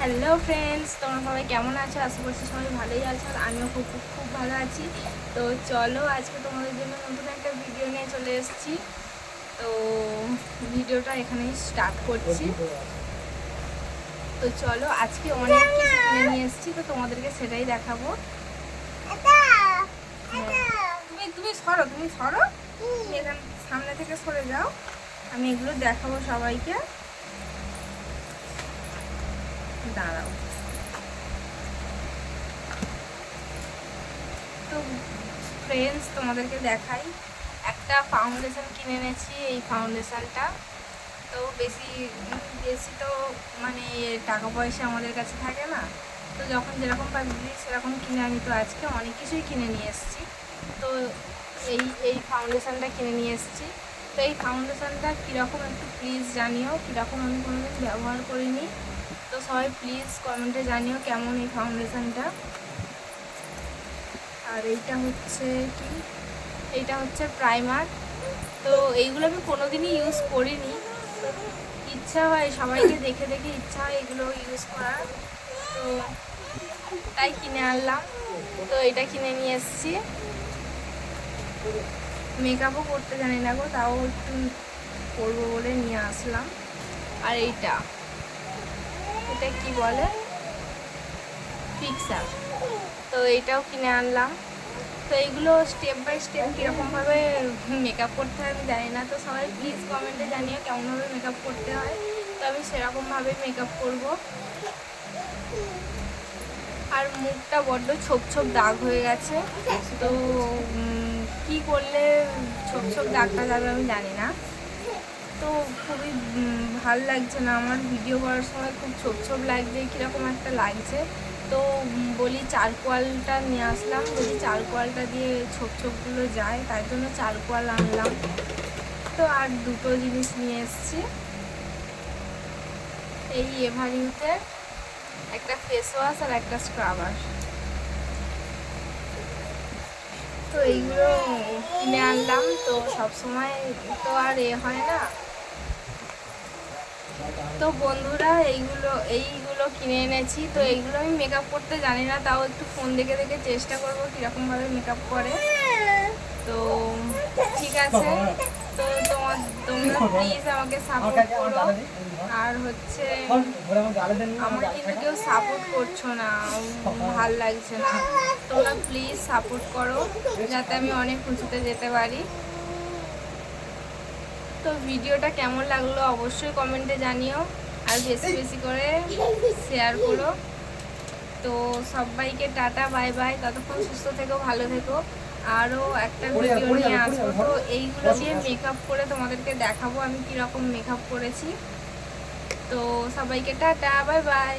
Hello friends, তোমরা সবাই কেমন আছো? আশা করছি সবাই ভালোই আছো, আর আমিও খুব খুব খুব ভালো আছি। তো চলো, আজকে তোমাদের জন্য নতুন একটা ভিডিও নিয়ে চলে এসেছি। তো ভিডিওটা এখানেই স্টার্ট করছি। তো চলো, আজকে অনেক কিছু কিনে নিয়ে এসেছি, তো তোমাদেরকে সেটাই দেখাবো। তুমি তুমি সরো, তুমি এখান সামনে থেকে সরে যাও, আমি এগুলো দেখাবো সবাইকে। দাঁড়াও। তো ফ্রেন্ডস, তোমাদেরকে দেখাই, একটা ফাউন্ডেশন কিনে এনেছি। এই ফাউন্ডেশনটা তো বেশি বেশি তো মানে টাকা পয়সা আমাদের কাছে থাকে না, তো যখন যেরকম পাবি সেরকম কিনে আনি। তো আজকে অনেক কিছুই কিনে নিয়ে এসেছি। তো এই এই ফাউন্ডেশনটা কিনে নিয়ে এসেছি। তো এই ফাউন্ডেশনটা কীরকম একটু প্লিজ জানিও, কীরকম আমি কোনোদিন ব্যবহার করিনি। তো সবাই প্লিজ কমেন্টে জানিও কেমন এই ফাউন্ডেশনটা। আর এইটা হচ্ছে কি, এইটা হচ্ছে প্রাইমার। তো এইগুলো আমি কোনোদিনই ইউজ করিনি, ইচ্ছা হয় সবাইকে দেখে দেখে ইচ্ছা হয় এগুলো ইউজ করার, তো তাই কিনে আনলাম। তো এটা কিনে নিয়ে এসেছি। মেকআপও করতে জানি না গো, তাও একটু করবো বলে নিয়ে আসলাম। আর এটা কি বলে, ফিক্সার। তো এইটাও কিনে আনলাম। তো এইগুলো স্টেপ বাই স্টেপ কীরকমভাবে মেকআপ করতে হয় আমি জানি না, তো সবাই প্লিজ কমেন্টে জানিও কেমনভাবে মেকআপ করতে হয়, তো আমি সেরকমভাবে মেকআপ করব। আর মুখটা বড্ড ছোপ ছোপ দাগ হয়ে গেছে, তো কি করলে ছোপ ছোপ দাগটা যাবে আমি জানি না। তো খুবই ভাল লাগছে না আমার, ভিডিও করার সময় খুব ছোপ ছোপ লাগছে, কীরকম একটা লাগছে। তো বলি চারকোয়ালটা নিয়ে আসলাম, যদি চারকোয়ালটা দিয়ে ছোপ ছোপগুলো যায়, তার জন্য চারকোয়াল আনলাম। তো আর দুটো জিনিস নিয়ে এসেছি, এই এভারিউথের একটা ফেস ওয়াশ আর একটা স্ক্রাবার। তো এইগুলো কিনে আনলাম, তো সবসময় তো আর হয় না। তো বন্ধুরা, এইগুলো কিনে এনেছি। তো এইগুলো আমি মেকআপ করতে জানি না, তাও একটু ফোন দেখে দেখে চেষ্টা করবো কীরকমভাবে মেকআপ করে। তো ঠিক আছে, তো তোমরা প্লিজ আমাকে সাপোর্ট করো। আর হচ্ছে আমাকে কিন্তু কেউ সাপোর্ট করছো না, ভাল লাগছে না। তোমরা প্লিজ সাপোর্ট করো যাতে আমি অনেক উঁচুতে যেতে পারি। তো ভিডিওটা কেমন লাগলো অবশ্যই কমেন্টে জানিও, আর বেশি বেশি করে শেয়ার করো। তো সবাইকে টাটা, বাই বাই, ততক্ষণ সুস্থ থেকো, ভালো থেকো। আরও একটা ভিডিও নিয়ে আসবো। তো এইগুলো দিয়ে মেকআপ করে তোমাদেরকে দেখাবো আমি কীরকম মেকআপ করেছি। তো সবাইকে টাটা, বাই বাই।